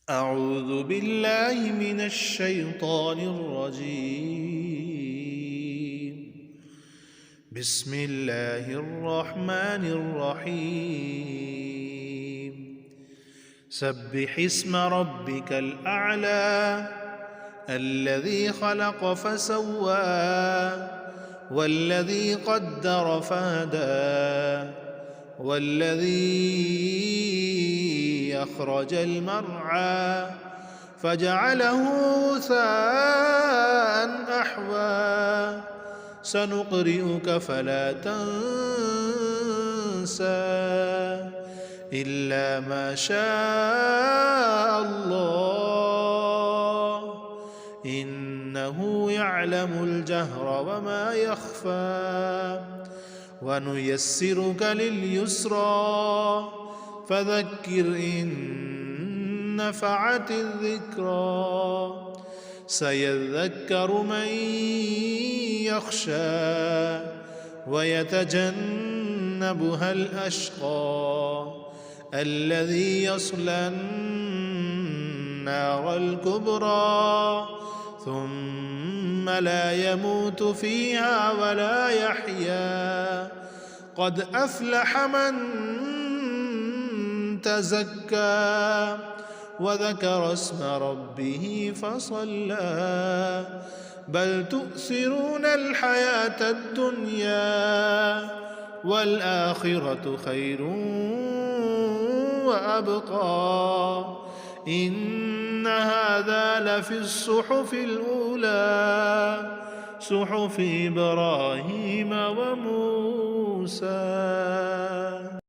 أعوذ بالله من الشيطان الرجيم. بسم الله الرحمن الرحيم. سبح اسم ربك الأعلى الذي خلق فسوى والذي قدر فهدى والذي أخرج المرعى فجعله غثاء أحوى سنقرئك فلا تنسى إلا ما شاء الله إنه يعلم الجهر وما يخفى ونيسرك لليسرى فذكر إن نفعت الذكرى سيذكر من يخشى ويتجنبها الأشقى الذي يصلى النار الكبرى ثم لا يموت فيها ولا يحيا قد أفلح من تزكى وذكر اسم ربه فصلى بل تؤثرون الحياة الدنيا والآخرة خير وأبقى إن هذا لفي الصحف الأولى صحف إبراهيم وموسى.